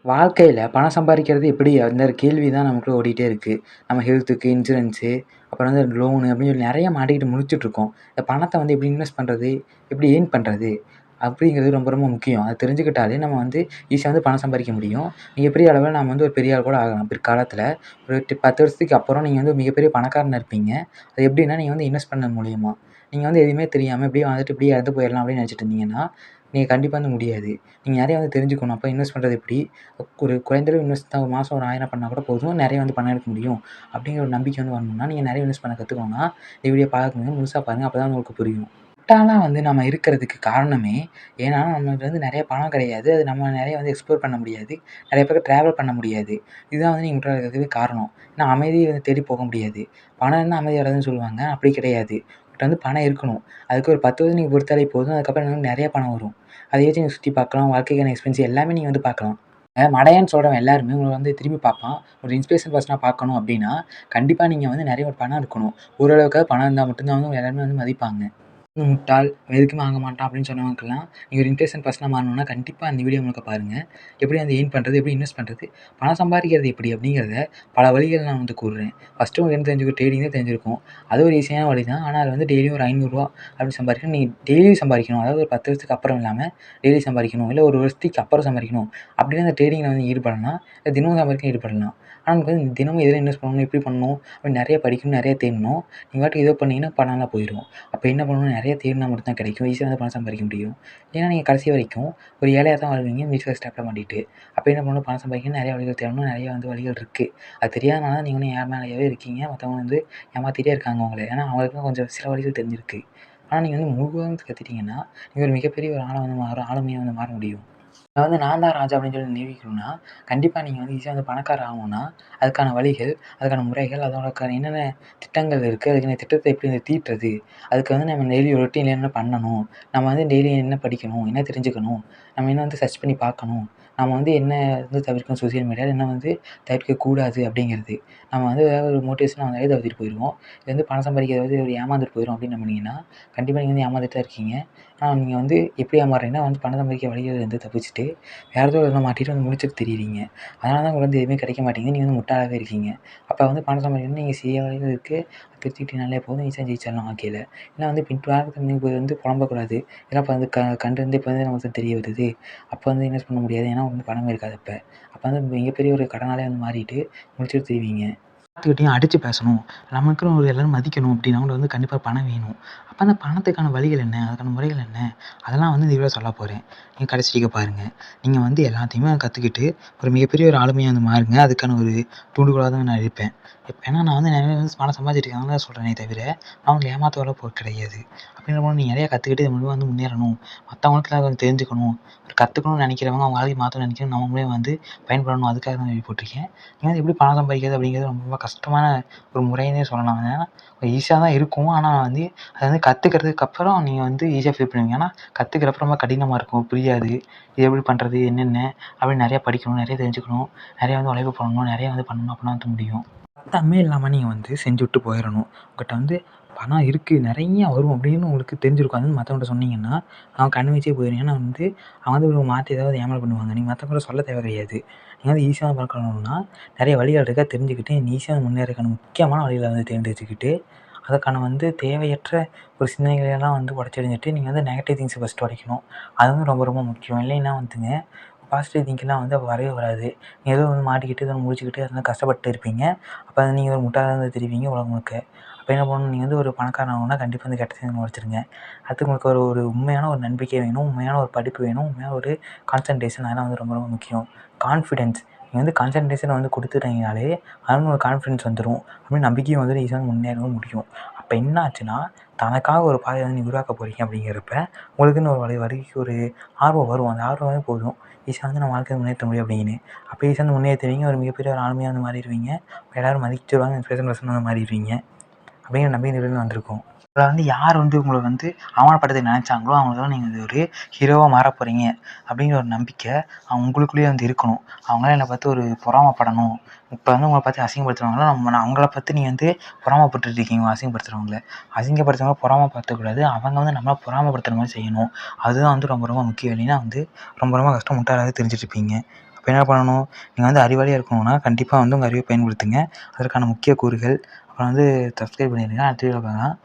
வாழ்க்கையில பணம் சம்பாரிக்கிறது எப்படி? அந்த கேள்வி தான் நமக்குள்ள ஓடிட்டே இருக்கு. நம்ம ஹெல்த்துக்கு, இன்சூரன்ஸு, அப்புறம் வந்து லோனு அப்படின்னு சொல்லி நெறைய மாட்டிக்கிட்டு முழிச்சுட்ருக்கோம். இந்த பணத்த வந்து எப்படி இன்வெஸ்ட் பண்றது? எப்படி ஏர்ன் பண்றது? அப்படிங்கிறது ரொம்ப ரொம்ப முக்கியம். அத தெரிஞ்சுக்கிட்டாலே நம்ம வந்து ஈஸியா வந்து பணம் சம்பாரிக்க முடியும். மிகப்பெரிய அளவுல நாம வந்து ஒரு பெரிய ஆள் கூட ஆகலாம் பிற்காலத்தில. ஒரு 10 வருஷத்துக்கு அப்புறம் நீங்க வந்து மிகப்பெரிய பணக்காரனா இருப்பீங்க. அது எப்படின்னா, நீங்க வந்து இன்வெஸ்ட் பண்ணது மூலியமா. நீங்க வந்து எதுவுமே தெரியாம இப்படியே வாழ்ந்துட்டு இப்படியே இறந்து போயிரலாம் அப்படின்னு நெனைச்சுட்டு இருந்தீங்கன்னா, நீங்க கண்டிப்பா வந்து முடியாது. நீங்க நெறைய வந்து தெரிஞ்சுக்கணும். அப்ப இன்வெஸ்ட் பண்றது எப்படி? ஒரு குறைந்தளவு இன்வெஸ்ட் தான் ஒரு மாசம் ஒரு 1000 பண்ணா கூட போதும். நெறைய வந்து பணம் எடுக்க முடியும். அப்படிங்கிற ஒரு நம்பிக்கை வந்து வரணும்னா, நீங்க நெறைய இன்வெஸ்ட் பண்ண கத்துக்கணும்னா, இந்த வீடியோ பாருங்க. முழுசா பாருங்க. அப்பதான் உங்களுக்கு புரியும். முட்டாளா வந்து நம்ம இருக்கிறதுக்கு காரணமே, ஏன்னா நம்மள்ட்ட வந்து நெறைய பணம் கிடையாது. அது நம்ம நெறைய வந்து எக்ஸ்ப்ளோர் பண்ண முடியாது. நெறைய பக்கம் டிராவல் பண்ண முடியாது. இதுதான் வந்து நீங்க முட்டாளா இருக்கிறதுக்கு காரணம். ஏன்னா அமைதிய வந்து தேடி போக முடியாது. பணம் இருந்தா அமைதி வராதுன்னு சொல்லுவாங்க. அப்படி கிடையாது. உங்கள்ட்ட வந்து பணம் இருக்கணும். அதுக்கு ஒரு 10 வருஷம் நீங்க பொறுத்தாலே போதும். அதுக்கப்புறம் வந்து நெறைய பணம் வரும். அத வச்சு நீங்க சுத்தி பார்க்கலாம். வாழ்க்கைக்கான எக்ஸ்பென்ஸ் எல்லாமே நீங்க வந்து பார்க்கலாம். மடையன்னு சொல்றவன் எல்லாருமே உங்கள வந்து திரும்பி பார்ப்பான். ஒரு இன்ஸ்பிரேஷன் பர்சனா பார்க்கணும் அப்டின்னா, கண்டிப்பா நீங்க வந்து நெறைய ஒரு பணம் இருக்கணும். ஓரளவுக்காவது பணம் இருந்தா மட்டும் தான் வந்து எல்லாருமே வந்து மதிப்பாங்க. முட்டாள், அவன் எதுக்குமே ஆக மாட்டான் அப்படின்னு சொன்னவங்களுக்கெல்லாம், நீங்க ஒரு இன்ஸ்பிரேஷன் பர்சனா மாறணும்னா, கண்டிப்பா அந்த வீடியோ முழுக்க பாருங்க. எப்படி வந்து எர்ன் பண்றது? எப்படி இன்வெஸ்ட் பண்றது? பணம் சம்பாதிக்கிறது எப்படி? அப்படிங்கிறத பல வழிகள் நான் வந்து கூறுறேன். ஃபர்ஸ்ட்டு உங்களுக்கு என்ன தெரிஞ்சுக்கும்? ட்ரேடிங் தான் தெரிஞ்சிருக்கும். அது ஒரு ஈஸியான வழி தான். ஆனா, அது வந்து டெய்லியும் ஒரு ரூ. 500 அப்படி சம்பாதிக்கணும். நீங்க டெய்லியும் சம்பாதிக்கணும். அதாவது ஒரு 10 வருஷத்துக்கு அப்புறம் இல்லாம, டெய்லி சம்பாதிக்கணும். இல்ல ஒரு வருஷத்துக்கு அப்புறம் சம்பாதிக்கணும். அப்படின்னு அந்த ட்ரேடிங்ல வந்து ஈடுபடலாம். இல்ல தினமும் சம்பாதிக்க ஈடுபடலாம். ஆனா, நமக்கு வந்து தினமும் எதுல இன்வெஸ்ட் பண்ணணும்? எப்படி பண்ணணும்? அப்படின்னு நெறைய படிக்கணும், நெறைய தேடணும். நீங்க பாட்டுக்கு ஏதோ பண்ணீங்கன்னா பணம்லாம் போயிரும். அப்ப என்ன பண்ணணும்? நெறைய தேடுனா மட்டும் தான் கிடைக்கும். ஈஸியா வந்து பணம் சம்பாதிக்க முடியும். ஏன்னா நீங்க கடைசி வரைக்கும் ஒரு ஏழையா தான் வாழ்வீங்க மியூச்சுவல் ஃபண்ட்ஸ் ஸ்டாக்ல மாட்டிட்டு. அப்ப என்ன பண்ணணும்? பணம் சம்பாதிக்க நெறைய வழிகள் தேடணும். நெறைய வந்து வழிகள் இருக்கு. அது தெரியாதனால தான் நீங்க இன்னும் ஏமாளியாவே இருக்கீங்க. மத்தவங்க வந்து ஏமாத்திட்டே இருக்காங்க உங்கள. ஏன்னா அவங்களுக்கும் கொஞ்சம் சில வழிகள் தெரிஞ்சிருக்கு. ஆனா நீங்க வந்து முழுவதும் கத்துட்டீங்கன்னா, நீங்க ஒரு மிகப்பெரிய ஒரு ஆளா வந்து ஆளுமையா வந்து மாற முடியும். அதாவது நான் தான் ராஜா அப்படின்னு சொல்லி நிரூபிக்கணும்னா, கண்டிப்பா நீங்க வந்து ஈஸியா வந்து பணக்காரர் ஆகணும்னா, அதுக்கான வழிகள், அதுக்கான முறைகள், அதோடக்கான என்னென்ன திட்டங்கள் இருக்கு, அதுக்கான திட்டத்த எப்படி வந்து தீட்டுறது, அதுக்கு வந்து நம்ம டெய்லி ரொட்டீன்ல என்ன பண்ணணும், நம்ம வந்து டெய்லி என்ன படிக்கணும், என்ன தெரிஞ்சுக்கணும், நம்ம என்ன வந்து சர்ச் பண்ணி பார்க்கணும், நம்ம வந்து என்ன வந்து தவிர்க்கணும் சோசியல் மீடியால, என்ன வந்து தவிர்க்கக்கூடாது அப்படிங்கிறது. நம்ம வந்து ஏதாவது ஒரு மோட்டிவேஷனா வந்து தவிர்த்துட்டு போயிருவோம். இது வந்து பணம் சம்பாதிக்கிறது ஒரு ஏமாந்துட்டு போயிரும் அப்படின்னு நம்புனீங்கன்னா, கண்டிப்பா நீங்க வந்து ஏமாந்துட்டு தான் இருக்கீங்க. ஆனா நீங்க வந்து எப்படி ஏமாறுறீங்கன்னா, வந்து பணம் சம்பாதிக்க வழிகள் வந்து தப்பிச்சுட்டு வேற ஏதோ இதில மாட்டிட்டு வந்து முழிச்சுட்டு திரியிறீங்க. அதனால தான் உங்களுக்கு வந்து எதுவுமே கிடைக்க மாட்டேங்குது. நீங்க வந்து முட்டாளாவே இருக்கீங்க. அப்ப வந்து பணம் சம்பாதிக்கணும்னா நீங்க செய்ய வேண்டியது இருக்கு. அத திருத்திக்கிட்டீங்கனாலே போதும் ஈஸியா ஜெயிச்சிடலாம் வாழ்க்கையில. ஏன்னா வந்து பிற்காலத்துல நீங்க வந்து புலம்பக்கூடாது. ஏன்னா இப்ப வந்து கண்டிருந்து இப்ப வந்து நமக்கு தெரிய வருது. அப்ப வந்து இன்வெஸ்ட் பண்ண முடியாது. ஏன்னா வந்து பணமே இருக்காது அப்ப. அப்ப வந்து மிகப்பெரிய ஒரு கடனாளியா வந்து மாறிட்டு முழிச்சுட்டு திரிவீங்க. எல்லாத்துக்கிட்டயும் அடிச்சு பேசணும். நமக்குன்னு ஒரு எல்லாரும் மதிக்கணும் அப்படின்னா கூட வந்து கண்டிப்பா பணம் வேணும். அப்ப அந்த பணத்துக்கான வழிகள் என்ன? அதுக்கான முறைகள் என்ன? அதெல்லாம் வந்து இந்த வீடியோல சொல்லப் போறேன். நீங்க கடைசி வரைக்கும் பாருங்க. நீங்க வந்து எல்லாத்தையுமே கத்துக்கிட்டு ஒரு மிகப்பெரிய ஒரு ஆளுமையா வந்து மாறுங்க. அதுக்கான ஒரு தூண்டுகோலா தான் நான் இருப்பேன். ஏன்னா நான் வந்து நெறைய வந்து பணம் சம்பாதிச்சுட்டு இருக்கேன். அதனால தான் சொல்றேனே தவிர, நான் உங்கள ஏமாத்த வரல கிடையாது. அப்படின்றபோது நீங்க நெறைய கத்துக்கிட்டு இது மூலியமா வந்து முன்னேறணும். மத்தவங்களுக்குலாம் அத வந்து தெரிஞ்சுக்கணும். ஒரு கத்துக்கணும்னு நெனைக்கிறவங்க, அவங்க வாழ்க்கைய மாத்தணும்னு நெனைக்கிறவங்க நம்ம மூலியம் வந்து பயன்படணும். அதுக்காக தான் வீடியோ போட்டிருக்கேன். நீங்க வந்து எப்படி பணம் சம்பாதிக்கிறது அப்படிங்கிறது ரொம்ப ரொம்ப கஷ்டமான ஒரு முறைன்னே சொல்லலாம். ஏன்னா ஈஸியா தான் இருக்கும். ஆனா வந்து அத வந்து கத்துக்கிறதுக்கு அப்புறம் நீங்க வந்து ஈஸியா ஃபீல் பண்ணுவீங்க. ஆனா கத்துக்கிறப்ப ரொம்ப கடினமா இருக்கும். புரியாது. இது எப்படி பண்றது? என்னென்ன? அப்படின்னு நெறைய படிக்கணும், நெறைய தெரிஞ்சுக்கணும், நெறைய வந்து உழைப்பு போடணும், நெறைய வந்து பண்ணணும். அப்பனா வந்து முடியும். சத்தமே இல்லாம நீங்க வந்து செஞ்சுட்டு போயிறணும். உங்கட்ட வந்து பணம் இருக்கு, நெறைய வரும் அப்படின்னு உங்களுக்கு தெரிஞ்சிருக்கும். அது வந்து மத்தவங்கட்ட சொன்னீங்கன்னா, அவன் கண்ணு வச்சே போயிரும். ஏன்னா வந்து அவன் வந்து உங்கள மாத்தி ஏதாவது ஏமாறு பண்ணுவாங்க. நீங்க மத்தவங்கட்ட சொல்ல தேவை கிடையாது. நீங்க வந்து ஈஸியா பார்க்கணும்னா, நெறைய வழிகள் இருக்கு. அத தெரிஞ்சுக்கிட்டு ஈஸியா முன்னேறதுக்கான முக்கியமான வழிகள வந்து தேர்ந்தெடுத்துக்கிட்டு, அதற்கான வந்து தேவையற்ற ஒரு சிந்தனைகளெல்லாம் வந்து உடைச்செறிஞ்சிட்டு, நீங்க வந்து நெகட்டிவ் திங்க்ஸ ஃபர்ஸ்ட்டு உடைக்கணும். அது வந்து ரொம்ப ரொம்ப முக்கியம். இல்லைன்னா வந்துங்க பாசிட்டிவ் திங்க்லாம் வந்து அப்ப வரவே வராது. நீங்க ஏதோ வந்து மாட்டிக்கிட்டு, ஏதோ முழிச்சுக்கிட்டு, அது வந்து கஷ்டப்பட்டு இருப்பீங்க. அப்ப அது நீங்க ஒரு முட்டாளா தான் தெரிவீங்க உலகம் முழுக்க. அப்ப என்ன பண்ணணும், நீங்க வந்து ஒரு பணக்காரன் ஆகணும்னா கண்டிப்பா வந்து கெட்ட சிந்தனை உடைச்சிருங்க. அடுத்து உங்களுக்கு ஒரு ஒரு உண்மையான ஒரு நம்பிக்கை வேணும், உண்மையான ஒரு படிப்பு வேணும், உண்மையான ஒரு கான்சன்ட்ரேஷன் அதெல்லாம் வந்து ரொம்ப ரொம்ப முக்கியம். கான்ஃபிடன்ஸ் நீங்க வந்து கான்சன்ட்ரேஷன வந்து குடுத்துட்டீங்கனாலே, அது வந்து உங்களுக்கு கான்ஃபிடன்ஸ் வந்துரும். அப்படின்னு நம்பிக்கையும் வந்துரும். ஈஸியா முன்னேறவும் முடியும். அப்ப என்ன ஆச்சுன்னா, தனக்காக ஒரு பாதைய வந்து நீங்க உருவாக்க போறீங்க அப்படிங்கிறப்ப, உங்களுக்குன்னு ஒரு வழிக்கு ஒரு ஆர்வம் வரும். அந்த ஆர்வம் வந்து போதும். ஈஸியா வந்து நம்ம வாழ்க்கைய முன்னேற்ற முடியும் அப்படின்னு. அப்ப ஈஸியா வந்து முன்னேறுவீங்க. ஒரு மிகப்பெரிய ஒரு ஆளுமையா வந்து மாறிருவீங்க. எல்லாரும் மதிச்சுருவாங்க. இன்ஸ்பிரேஷன் பர்சனா வந்து மாறிருவீங்க. அப்படிங்கிற நம்பிக்கை இந்த வீடியோல வந்திருக்கும். இதுல வந்து யார் வந்து உங்கள வந்து அவமானப்படுத்த நெனைச்சாங்களோ, அவங்களுக்கெல்லாம் நீங்க வந்து ஒரு ஹீரோவா மாறப் போறீங்க. அப்படிங்கிற ஒரு நம்பிக்கை உங்களுக்குள்ளேயே வந்து இருக்கணும். அவங்கலாம் என்ன பார்த்து ஒரு பொறாமப்படணும். இப்ப வந்து உங்கள பார்த்து அசிங்கப்படுத்துறவங்கலாம் அவங்கள பார்த்து நீங்க வந்து பொறாமப்பட்டுட்டு இருக்கீங்க அசிங்கப்படுத்துறவங்கள. அசிங்கப்படுத்துறவங்கள பொறாமப்படுத்தக்கூடாது. அவங்க வந்து நம்மள பொறாமப்படுத்துற மாரி செய்யணும். அதுதான் வந்து ரொம்ப ரொம்ப முக்கியம். இல்லைன்னா வந்து ரொம்ப ரொம்ப கஷ்டம். முட்டாளாவே திரிஞ்சுட்டு இருப்பீங்க. அப்போ என்ன பண்ணணும், நீங்கள் வந்து அறிவாளியாக இருக்கணும்னா கண்டிப்பாக வந்து உங்கள் அறிவை பயன்படுத்துங்க. அதற்கான முக்கிய கூறுகள் அப்புறம் வந்து சப்ஸ்கிரைப் பண்ணிடுங்க. அடுத்த வீடியோல பார்க்கலாம்.